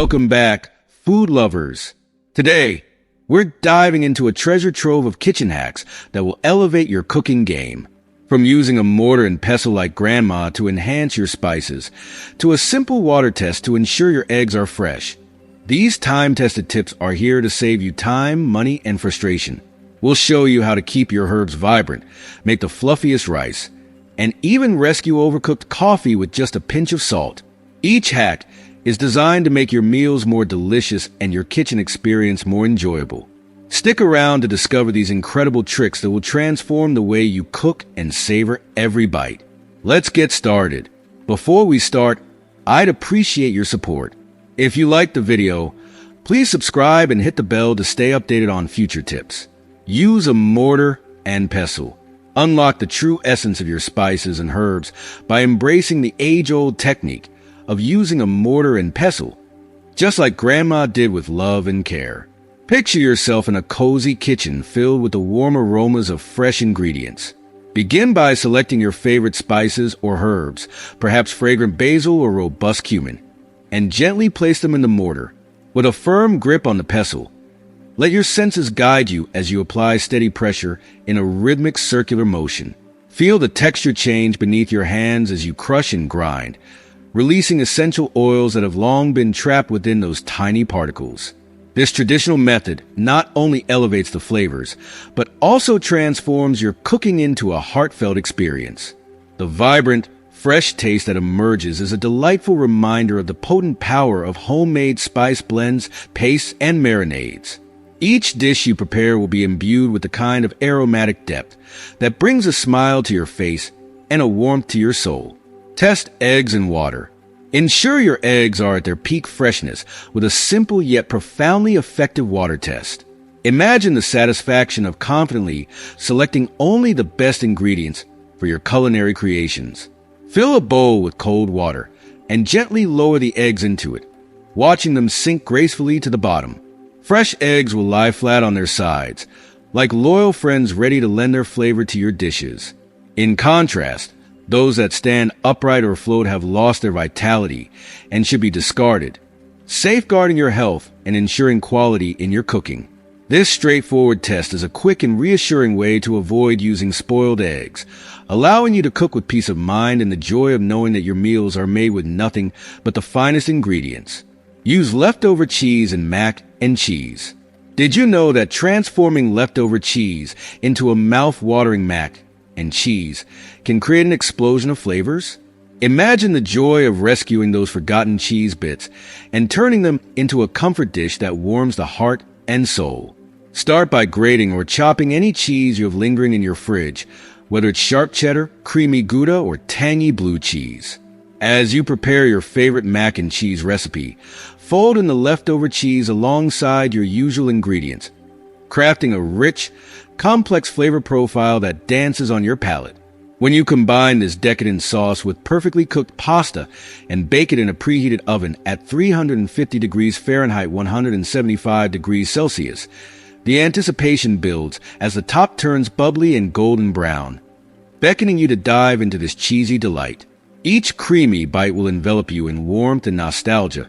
Welcome back, food lovers. Today, we're diving into a treasure trove of kitchen hacks that will elevate your cooking game. From using a mortar and pestle like grandma to enhance your spices, to a simple water test to ensure your eggs are fresh. These time-tested tips are here to save you time, money, and frustration. We'll show you how to keep your herbs vibrant, make the fluffiest rice, and even rescue overcooked coffee with just a pinch of salt. Each hack is designed to make your meals more delicious and your kitchen experience more enjoyable. Stick around to discover these incredible tricks that will transform the way you cook and savor every bite. Let's get started. Before we start, I'd appreciate your support. If you liked the video, please subscribe and hit the bell to stay updated on future tips. Use a mortar and pestle. Unlock the true essence of your spices and herbs by embracing the age-old technique of using a mortar and pestle, just like Grandma did with love and care. Picture yourself in a cozy kitchen filled with the warm aromas of fresh ingredients. Begin by selecting your favorite spices or herbs, perhaps fragrant basil or robust cumin, and gently place them in the mortar. With a firm grip on the pestle, let your senses guide you as you apply steady pressure in a rhythmic circular motion. Feel the texture change beneath your hands as you crush and grind, releasing essential oils that have long been trapped within those tiny particles. This traditional method not only elevates the flavors, but also transforms your cooking into a heartfelt experience. The vibrant, fresh taste that emerges is a delightful reminder of the potent power of homemade spice blends, pastes, and marinades. Each dish you prepare will be imbued with the kind of aromatic depth that brings a smile to your face and a warmth to your soul. Test eggs and water. Ensure your eggs are at their peak freshness with a simple yet profoundly effective water test. Imagine the satisfaction of confidently selecting only the best ingredients for your culinary creations. Fill a bowl with cold water and gently lower the eggs into it, watching them sink gracefully to the bottom. Fresh eggs will lie flat on their sides, like loyal friends ready to lend their flavor to your dishes. In contrast, those that stand upright or float have lost their vitality and should be discarded, safeguarding your health and ensuring quality in your cooking. This straightforward test is a quick and reassuring way to avoid using spoiled eggs, allowing you to cook with peace of mind and the joy of knowing that your meals are made with nothing but the finest ingredients. Use leftover cheese and mac and cheese. Did you know that transforming leftover cheese into a mouth-watering mac and cheese can create an explosion of flavors? Imagine the joy of rescuing those forgotten cheese bits and turning them into a comfort dish that warms the heart and soul. Start by grating or chopping any cheese you have lingering in your fridge, whether it's sharp cheddar, creamy Gouda, or tangy blue cheese. As you prepare your favorite mac and cheese recipe, fold in the leftover cheese alongside your usual ingredients, crafting a rich, complex flavor profile that dances on your palate. When you combine this decadent sauce with perfectly cooked pasta and bake it in a preheated oven at 350 degrees Fahrenheit, 175 degrees Celsius, the anticipation builds as the top turns bubbly and golden brown, beckoning you to dive into this cheesy delight. Each creamy bite will envelop you in warmth and nostalgia,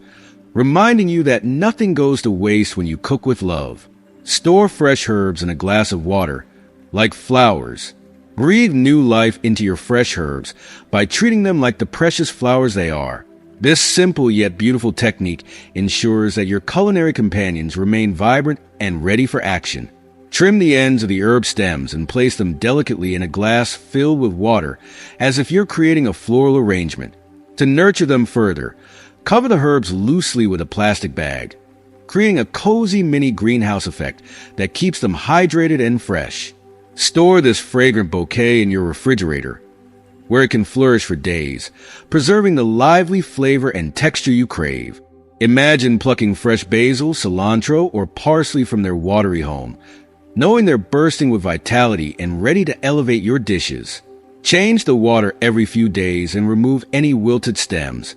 reminding you that nothing goes to waste when you cook with love. Store fresh herbs in a glass of water, like flowers. Breathe new life into your fresh herbs by treating them like the precious flowers they are. This simple yet beautiful technique ensures that your culinary companions remain vibrant and ready for action. Trim the ends of the herb stems and place them delicately in a glass filled with water, as if you're creating a floral arrangement. To nurture them further, cover the herbs loosely with a plastic bag, creating a cozy mini greenhouse effect that keeps them hydrated and fresh. Store this fragrant bouquet in your refrigerator, where it can flourish for days, preserving the lively flavor and texture you crave. Imagine plucking fresh basil, cilantro, or parsley from their watery home, knowing they're bursting with vitality and ready to elevate your dishes. Change the water every few days and remove any wilted stems,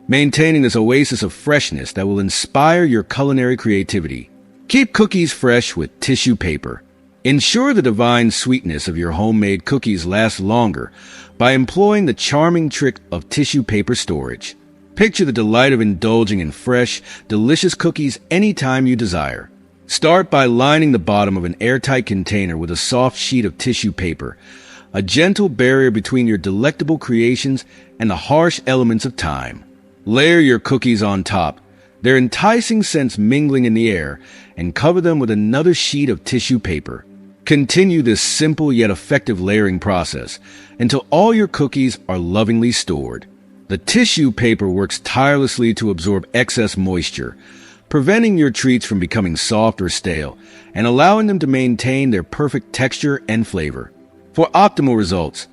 maintaining this oasis of freshness that will inspire your culinary creativity. Keep cookies fresh with tissue paper. Ensure the divine sweetness of your homemade cookies lasts longer by employing the charming trick of tissue paper storage. Picture the delight of indulging in fresh, delicious cookies anytime you desire. Start by lining the bottom of an airtight container with a soft sheet of tissue paper, a gentle barrier between your delectable creations and the harsh elements of time. Layer your cookies on top, their enticing scents mingling in the air, and cover them with another sheet of tissue paper. Continue this simple yet effective layering process until all your cookies are lovingly stored. The tissue paper works tirelessly to absorb excess moisture, preventing your treats from becoming soft or stale and allowing them to maintain their perfect texture and flavor. For optimal results,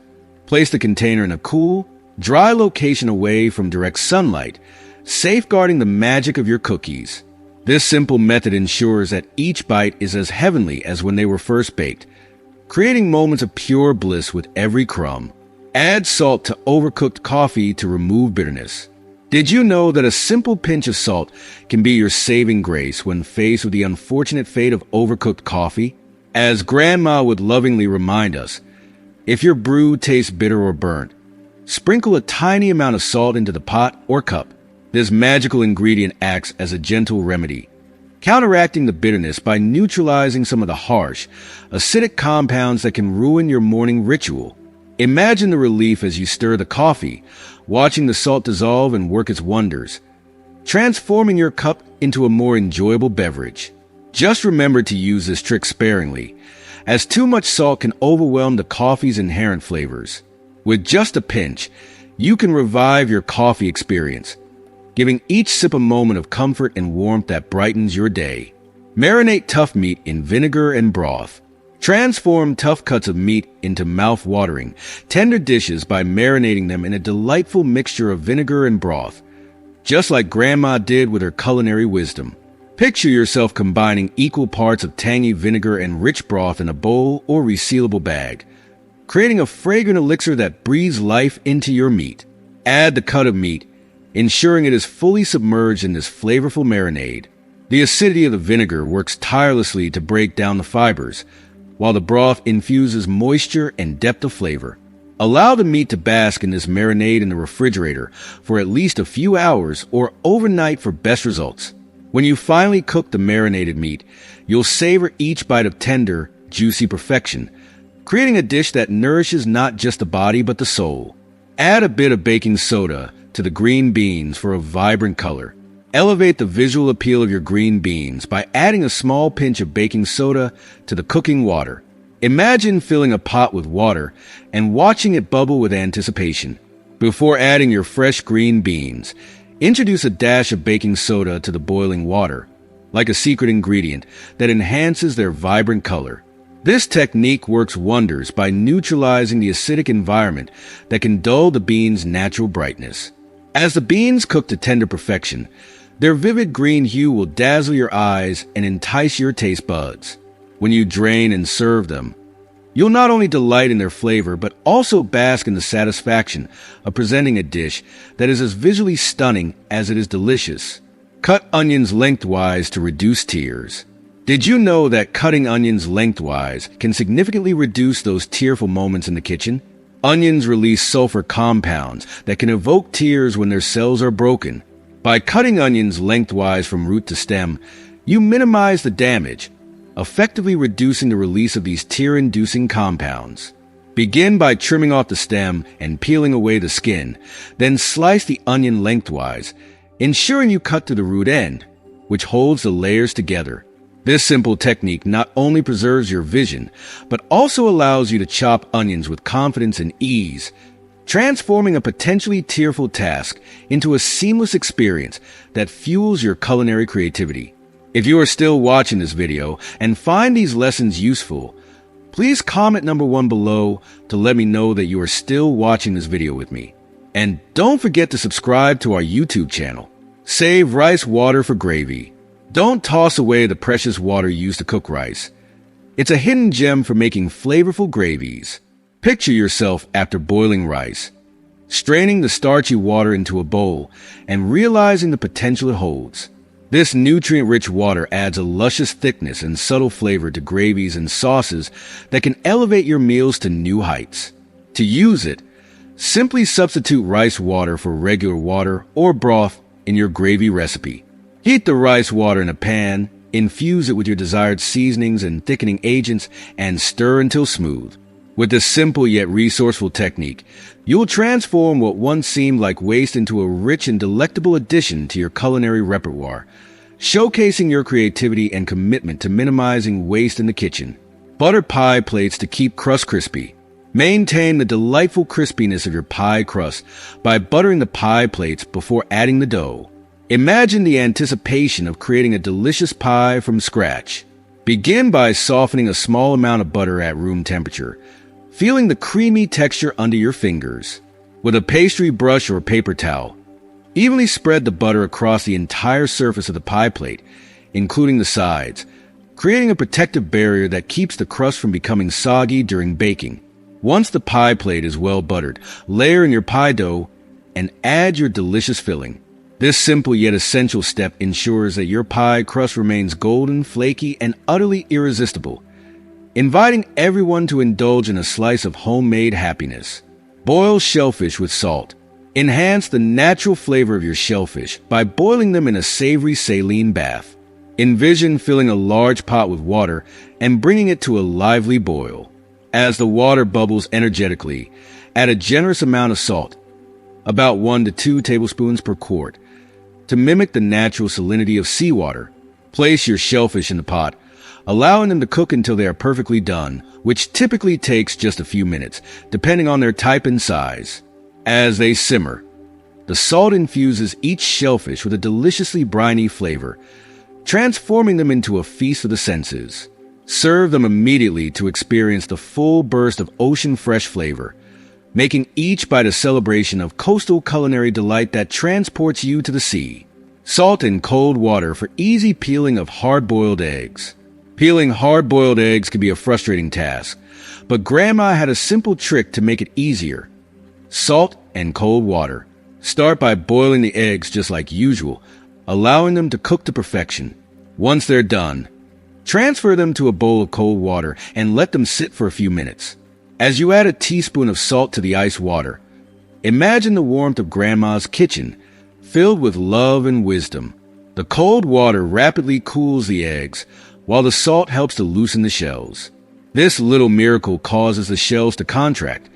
place the container in a cool, dry location away from direct sunlight, safeguarding the magic of your cookies. This simple method ensures that each bite is as heavenly as when they were first baked, creating moments of pure bliss with every crumb. Add salt to overcooked coffee to remove bitterness. Did you know that a simple pinch of salt can be your saving grace when faced with the unfortunate fate of overcooked coffee? As Grandma would lovingly remind us, if your brew tastes bitter or burnt, sprinkle a tiny amount of salt into the pot or cup. This magical ingredient acts as a gentle remedy, counteracting the bitterness by neutralizing some of the harsh, acidic compounds that can ruin your morning ritual. Imagine the relief as you stir the coffee, watching the salt dissolve and work its wonders, transforming your cup into a more enjoyable beverage. Just remember to use this trick sparingly, as too much salt can overwhelm the coffee's inherent flavors. With just a pinch, you can revive your coffee experience, giving each sip a moment of comfort and warmth that brightens your day. Marinate tough meat in vinegar and broth. Transform tough cuts of meat into mouth-watering, tender dishes by marinating them in a delightful mixture of vinegar and broth, just like Grandma did with her culinary wisdom. Picture yourself combining equal parts of tangy vinegar and rich broth in a bowl or resealable bag, creating a fragrant elixir that breathes life into your meat. Add the cut of meat, ensuring it is fully submerged in this flavorful marinade. The acidity of the vinegar works tirelessly to break down the fibers, while the broth infuses moisture and depth of flavor. Allow the meat to bask in this marinade in the refrigerator for at least a few hours or overnight for best results. When you finally cook the marinated meat, you'll savor each bite of tender, juicy perfection, creating a dish that nourishes not just the body but the soul. Add a bit of baking soda to the green beans for a vibrant color. Elevate the visual appeal of your green beans by adding a small pinch of baking soda to the cooking water. Imagine filling a pot with water and watching it bubble with anticipation. Before adding your fresh green beans, introduce a dash of baking soda to the boiling water, like a secret ingredient that enhances their vibrant color. This technique works wonders by neutralizing the acidic environment that can dull the beans' natural brightness. As the beans cook to tender perfection, their vivid green hue will dazzle your eyes and entice your taste buds. When you drain and serve them, you'll not only delight in their flavor, but also bask in the satisfaction of presenting a dish that is as visually stunning as it is delicious. Cut onions lengthwise to reduce tears. Did you know that cutting onions lengthwise can significantly reduce those tearful moments in the kitchen? Onions release sulfur compounds that can evoke tears when their cells are broken. By cutting onions lengthwise from root to stem, you minimize the damage, effectively reducing the release of these tear-inducing compounds. Begin by trimming off the stem and peeling away the skin, then slice the onion lengthwise, ensuring you cut to the root end, which holds the layers together. This simple technique not only preserves your vision, but also allows you to chop onions with confidence and ease, transforming a potentially tearful task into a seamless experience that fuels your culinary creativity. If you are still watching this video and find these lessons useful, please comment number 1 below to let me know that you are still watching this video with me. And don't forget to subscribe to our YouTube channel. Save rice water for gravy. Don't toss away the precious water used to cook rice. It's a hidden gem for making flavorful gravies. Picture yourself after boiling rice, straining the starchy water into a bowl and realizing the potential it holds. This nutrient-rich water adds a luscious thickness and subtle flavor to gravies and sauces that can elevate your meals to new heights. To use it, Simply substitute rice water for regular water or broth in your gravy recipe. Heat the rice water in a pan, infuse it with your desired seasonings and thickening agents, and stir until smooth. With this simple yet resourceful technique, you will transform what once seemed like waste into a rich and delectable addition to your culinary repertoire, showcasing your creativity and commitment to minimizing waste in the kitchen. Butter pie plates to keep crust crispy. Maintain the delightful crispiness of your pie crust by buttering the pie plates before adding the dough. Imagine the anticipation of creating a delicious pie from scratch. Begin by softening a small amount of butter at room temperature, feeling the creamy texture under your fingers. With a pastry brush or paper towel, evenly spread the butter across the entire surface of the pie plate, including the sides, creating a protective barrier that keeps the crust from becoming soggy during baking. Once the pie plate is well buttered, layer in your pie dough and add your delicious filling. This simple yet essential step ensures that your pie crust remains golden, flaky, and utterly irresistible, inviting everyone to indulge in a slice of homemade happiness. Boil shellfish with salt. Enhance the natural flavor of your shellfish by boiling them in a savory saline bath. Envision filling a large pot with water and bringing it to a lively boil. As the water bubbles energetically, add a generous amount of salt, about 1 to 2 tablespoons per quart. To mimic the natural salinity of seawater, place your shellfish in the pot, allowing them to cook until they are perfectly done, which typically takes just a few minutes, depending on their type and size. As they simmer, the salt infuses each shellfish with a deliciously briny flavor, transforming them into a feast of the senses. Serve them immediately to experience the full burst of ocean-fresh flavor, making each bite a celebration of coastal culinary delight that transports you to the sea. Salt in cold water for easy peeling of hard-boiled eggs. Peeling hard-boiled eggs can be a frustrating task, but Grandma had a simple trick to make it easier. Salt and cold water. Start by boiling the eggs just like usual, allowing them to cook to perfection. Once they're done, transfer them to a bowl of cold water and let them sit for a few minutes. As you add a teaspoon of salt to the ice water, imagine the warmth of Grandma's kitchen, filled with love and wisdom. The cold water rapidly cools the eggs, while the salt helps to loosen the shells. This little miracle causes the shells to contract,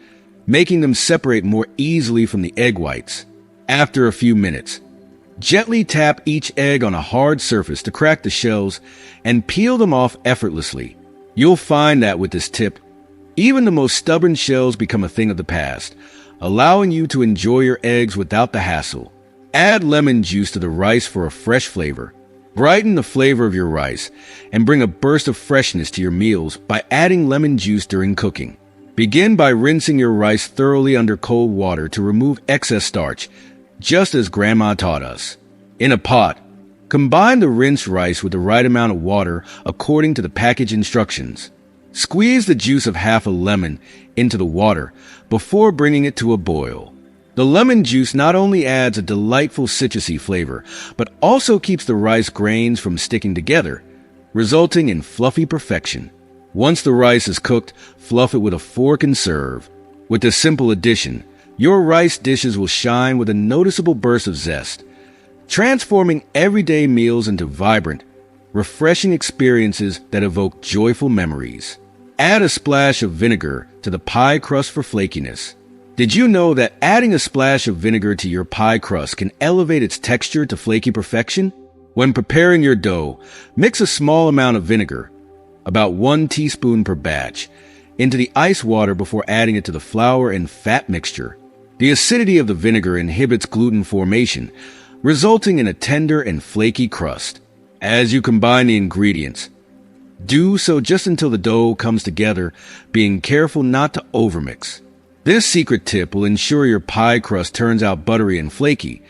making them separate more easily from the egg whites. After a few minutes, gently tap each egg on a hard surface to crack the shells and peel them off effortlessly. You'll find that with this tip, even the most stubborn shells become a thing of the past, allowing you to enjoy your eggs without the hassle. Add lemon juice to the rice for a fresh flavor. Brighten the flavor of your rice and bring a burst of freshness to your meals by adding lemon juice during cooking. Begin by rinsing your rice thoroughly under cold water to remove excess starch, just as Grandma taught us. In a pot, combine the rinsed rice with the right amount of water according to the package instructions. Squeeze the juice of half a lemon into the water before bringing it to a boil. The lemon juice not only adds a delightful citrusy flavor, but also keeps the rice grains from sticking together, resulting in fluffy perfection. Once the rice is cooked, fluff it with a fork and serve. With this simple addition, your rice dishes will shine with a noticeable burst of zest, transforming everyday meals into vibrant, refreshing experiences that evoke joyful memories. Add a splash of vinegar to the pie crust for flakiness. Did you know that adding a splash of vinegar to your pie crust can elevate its texture to flaky perfection? When preparing your dough, mix a small amount of vinegar, about 1 teaspoon per batch, into the ice water before adding it to the flour and fat mixture. The acidity of the vinegar inhibits gluten formation, resulting in a tender and flaky crust. As you combine the ingredients, do so just until the dough comes together, being careful not to overmix. This secret tip will ensure your pie crust turns out buttery and flaky,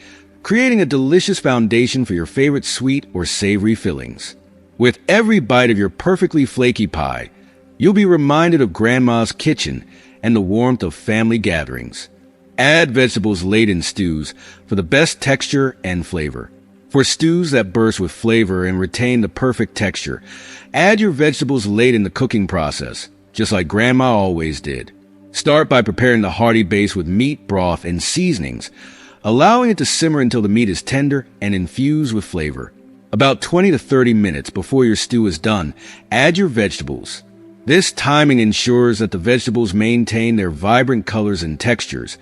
creating a delicious foundation for your favorite sweet or savory fillings. With every bite of your perfectly flaky pie, you'll be reminded of Grandma's kitchen and the warmth of family gatherings. Add vegetables late in stews for the best texture and flavor. For stews that burst with flavor and retain the perfect texture, add your vegetables late in the cooking process, just like Grandma always did. Start by preparing the hearty base with meat, broth, and seasonings, allowing it to simmer until the meat is tender and infused with flavor. About 20 to 30 minutes before your stew is done, add your vegetables. This timing ensures that the vegetables maintain their vibrant colors and textures,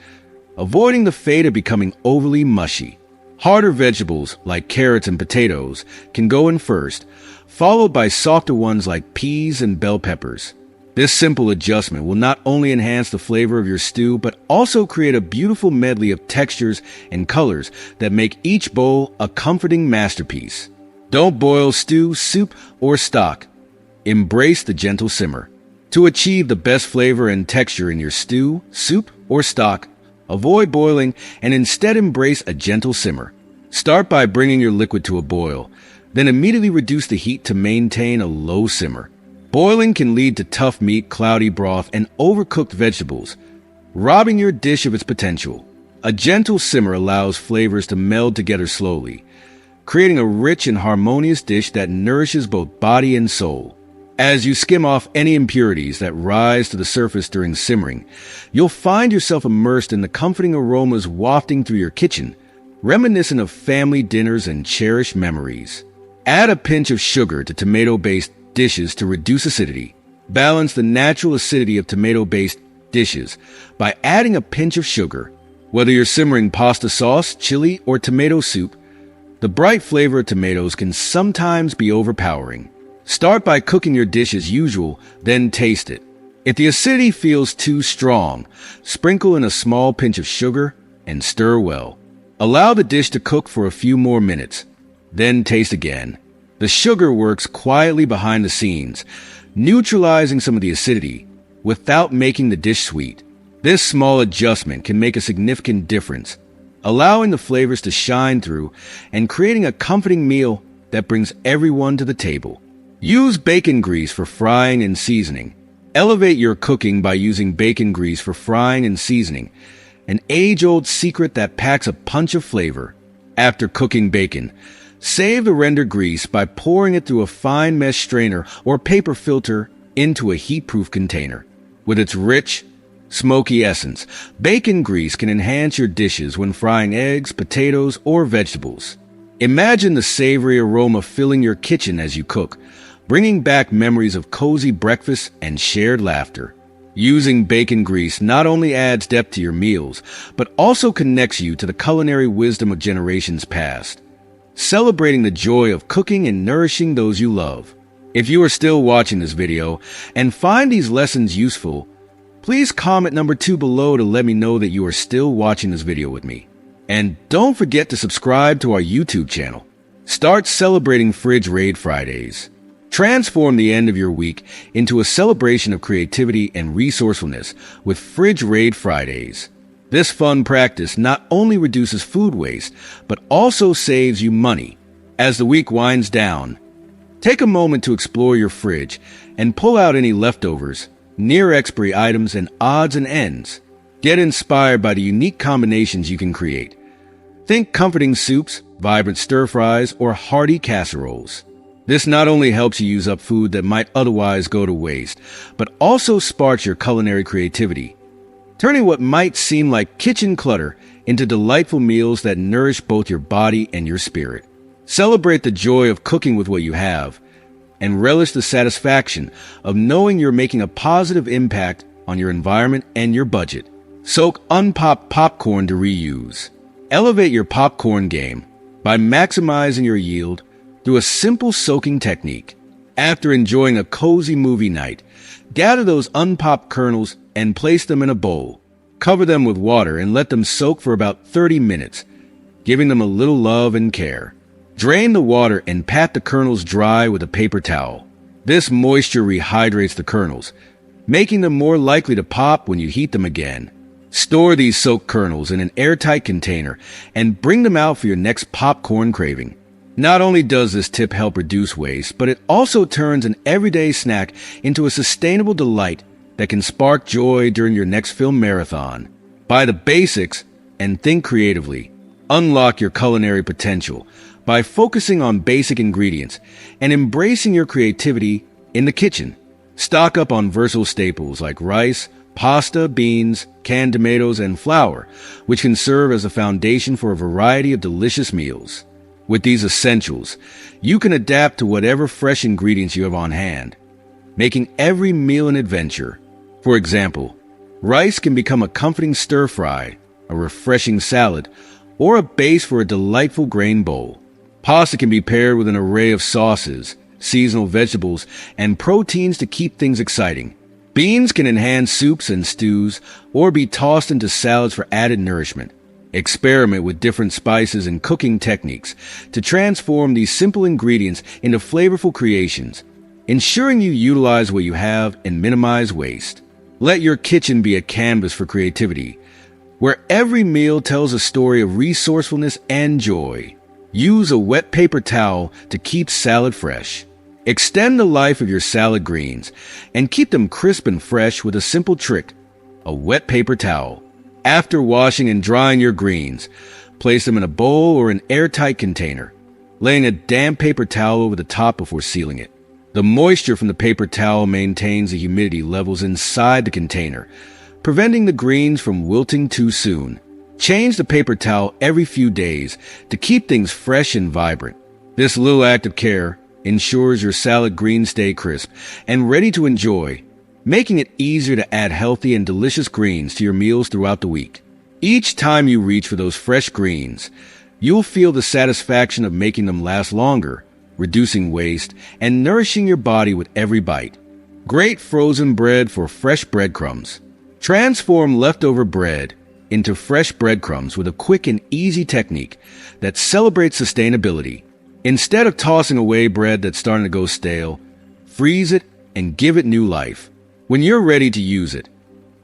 avoiding the fate of becoming overly mushy. Harder vegetables, like carrots and potatoes, can go in first, followed by softer ones like peas and bell peppers. This simple adjustment will not only enhance the flavor of your stew, but also create a beautiful medley of textures and colors that make each bowl a comforting masterpiece. Don't boil stew, soup, or stock. Embrace the gentle simmer. To achieve the best flavor and texture in your stew, soup, or stock, avoid boiling and instead embrace a gentle simmer. Start by bringing your liquid to a boil, then immediately reduce the heat to maintain a low simmer. Boiling can lead to tough meat, cloudy broth, and overcooked vegetables, robbing your dish of its potential. A gentle simmer allows flavors to meld together slowly, creating a rich and harmonious dish that nourishes both body and soul. As you skim off any impurities that rise to the surface during simmering, you'll find yourself immersed in the comforting aromas wafting through your kitchen, reminiscent of family dinners and cherished memories. Add a pinch of sugar to tomato-based dishes to reduce acidity. Balance the natural acidity of tomato-based dishes by adding a pinch of sugar. Whether you're simmering pasta sauce, chili, or tomato soup, the bright flavor of tomatoes can sometimes be overpowering. Start by cooking your dish as usual, then taste it. If the acidity feels too strong, sprinkle in a small pinch of sugar and stir well. Allow the dish to cook for a few more minutes, then taste again. The sugar works quietly behind the scenes, neutralizing some of the acidity without making the dish sweet. This small adjustment can make a significant difference, allowing the flavors to shine through and creating a comforting meal that brings everyone to the table. Use bacon grease for frying and seasoning. Elevate your cooking by using bacon grease for frying and seasoning, an age-old secret that packs a punch of flavor. After cooking bacon, save the rendered grease by pouring it through a fine mesh strainer or paper filter into a heat-proof container. With its rich, smoky essence, bacon grease can enhance your dishes when frying eggs, potatoes, or vegetables. Imagine the savory aroma filling your kitchen as you cook, bringing back memories of cozy breakfasts and shared laughter. Using bacon grease not only adds depth to your meals, but also connects you to the culinary wisdom of generations past, celebrating the joy of cooking and nourishing those you love. If you are still watching this video and find these lessons useful, please comment number 2 below to let me know that you are still watching this video with me. And don't forget to subscribe to our YouTube channel. Start celebrating Fridge Raid Fridays. Transform the end of your week into a celebration of creativity and resourcefulness with Fridge Raid Fridays. This fun practice not only reduces food waste, but also saves you money. As the week winds down, take a moment to explore your fridge and pull out any leftovers, near-expiry items, and odds and ends. Get inspired by the unique combinations you can create. Think comforting soups, vibrant stir-fries, or hearty casseroles. This not only helps you use up food that might otherwise go to waste, but also sparks your culinary creativity, turning what might seem like kitchen clutter into delightful meals that nourish both your body and your spirit. Celebrate the joy of cooking with what you have, and relish the satisfaction of knowing you're making a positive impact on your environment and your budget. Soak unpopped popcorn to reuse. Elevate your popcorn game by maximizing your yield through a simple soaking technique. After enjoying a cozy movie night, gather those unpopped kernels and place them in a bowl. Cover them with water and let them soak for about 30 minutes, giving them a little love and care. Drain the water and pat the kernels dry with a paper towel. This moisture rehydrates the kernels, making them more likely to pop when you heat them again. Store these soaked kernels in an airtight container and bring them out for your next popcorn craving. Not only does this tip help reduce waste, but it also turns an everyday snack into a sustainable delight that can spark joy during your next film marathon. Buy the basics and think creatively. Unlock your culinary potential by focusing on basic ingredients and embracing your creativity in the kitchen. Stock up on versatile staples like rice, pasta, beans, canned tomatoes, and flour, which can serve as a foundation for a variety of delicious meals. With these essentials, you can adapt to whatever fresh ingredients you have on hand, making every meal an adventure. For example, rice can become a comforting stir-fry, a refreshing salad, or a base for a delightful grain bowl. Pasta can be paired with an array of sauces, seasonal vegetables, and proteins to keep things exciting. Beans can enhance soups and stews, or be tossed into salads for added nourishment. Experiment with different spices and cooking techniques to transform these simple ingredients into flavorful creations, ensuring you utilize what you have and minimize waste. Let your kitchen be a canvas for creativity, where every meal tells a story of resourcefulness and joy. Use a wet paper towel to keep salad fresh. Extend the life of your salad greens and keep them crisp and fresh with a simple trick: a wet paper towel. After washing and drying your greens, place them in a bowl or an airtight container, laying a damp paper towel over the top before sealing it. The moisture from the paper towel maintains the humidity levels inside the container, preventing the greens from wilting too soon. Change the paper towel every few days to keep things fresh and vibrant. This little act of care ensures your salad greens stay crisp and ready to enjoy, making it easier to add healthy and delicious greens to your meals throughout the week. Each time you reach for those fresh greens, you'll feel the satisfaction of making them last longer, reducing waste, and nourishing your body with every bite. Great frozen bread for fresh breadcrumbs. Transform leftover bread into fresh breadcrumbs with a quick and easy technique that celebrates sustainability. Instead of tossing away bread that's starting to go stale, freeze it and give it new life. When you're ready to use it,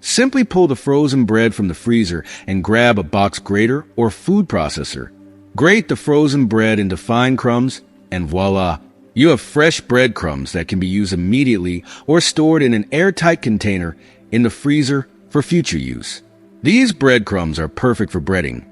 simply pull the frozen bread from the freezer and grab a box grater or food processor. Grate the frozen bread into fine crumbs, and voila, you have fresh breadcrumbs that can be used immediately or stored in an airtight container in the freezer for future use. These breadcrumbs are perfect for breading,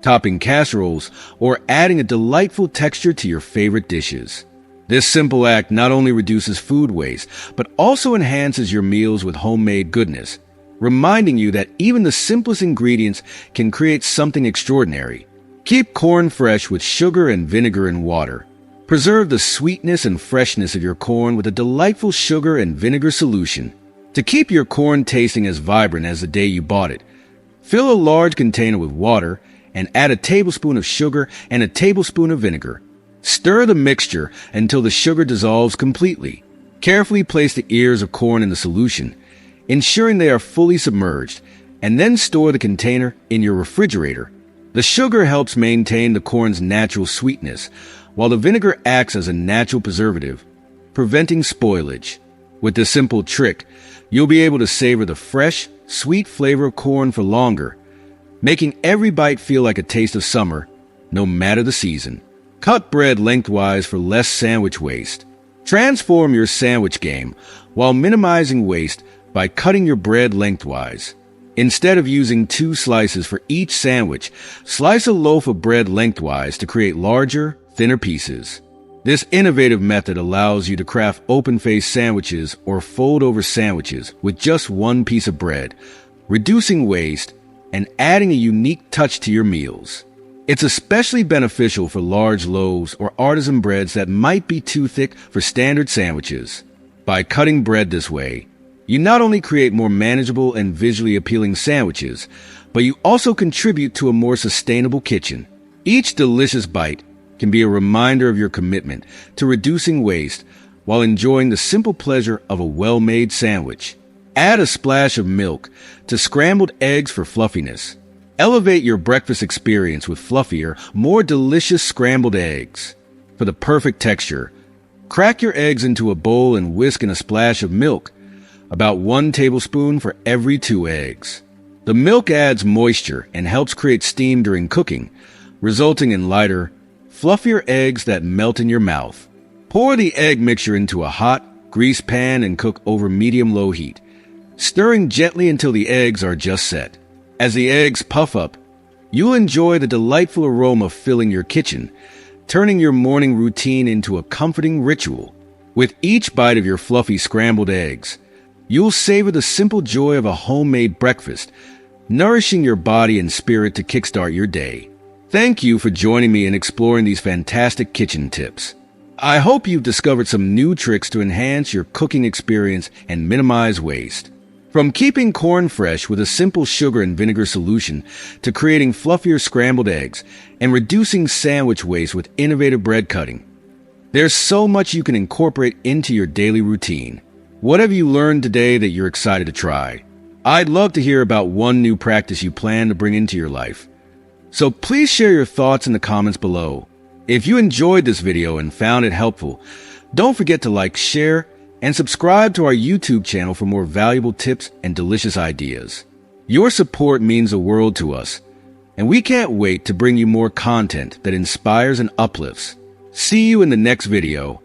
topping casseroles, or adding a delightful texture to your favorite dishes. This simple act not only reduces food waste, but also enhances your meals with homemade goodness, reminding you that even the simplest ingredients can create something extraordinary. Keep corn fresh with sugar and vinegar and water. Preserve the sweetness and freshness of your corn with a delightful sugar and vinegar solution. To keep your corn tasting as vibrant as the day you bought it, fill a large container with water and add a tablespoon of sugar and a tablespoon of vinegar. Stir the mixture until the sugar dissolves completely. Carefully place the ears of corn in the solution, ensuring they are fully submerged, and then store the container in your refrigerator. The sugar helps maintain the corn's natural sweetness, while the vinegar acts as a natural preservative, preventing spoilage. With this simple trick, you'll be able to savor the fresh, sweet flavor of corn for longer, making every bite feel like a taste of summer, no matter the season. Cut bread lengthwise for less sandwich waste. Transform your sandwich game while minimizing waste by cutting your bread lengthwise. Instead of using 2 slices for each sandwich, slice a loaf of bread lengthwise to create larger, thinner pieces. This innovative method allows you to craft open-faced sandwiches or fold-over sandwiches with just 1 piece of bread, reducing waste and adding a unique touch to your meals. It's especially beneficial for large loaves or artisan breads that might be too thick for standard sandwiches. By cutting bread this way, you not only create more manageable and visually appealing sandwiches, but you also contribute to a more sustainable kitchen. Each delicious bite can be a reminder of your commitment to reducing waste while enjoying the simple pleasure of a well-made sandwich. Add a splash of milk to scrambled eggs for fluffiness. Elevate your breakfast experience with fluffier, more delicious scrambled eggs. For the perfect texture, crack your eggs into a bowl and whisk in a splash of milk, about 1 tablespoon for every 2 eggs. The milk adds moisture and helps create steam during cooking, resulting in lighter, fluffier eggs that melt in your mouth. Pour the egg mixture into a hot, greased pan and cook over medium-low heat, stirring gently until the eggs are just set. As the eggs puff up, you'll enjoy the delightful aroma filling your kitchen, turning your morning routine into a comforting ritual. With each bite of your fluffy scrambled eggs, You'll savor the simple joy of a homemade breakfast, nourishing your body and spirit to kickstart your day. Thank you for joining me in exploring these fantastic kitchen tips. I hope you've discovered some new tricks to enhance your cooking experience and minimize waste. From keeping corn fresh with a simple sugar and vinegar solution to creating fluffier scrambled eggs and reducing sandwich waste with innovative bread cutting, there's so much you can incorporate into your daily routine. What have you learned today that you're excited to try? I'd love to hear about one new practice you plan to bring into your life. So please share your thoughts in the comments below. If you enjoyed this video and found it helpful, don't forget to like, share, and subscribe to our YouTube channel for more valuable tips and delicious ideas. Your support means the world to us, and we can't wait to bring you more content that inspires and uplifts. See you in the next video.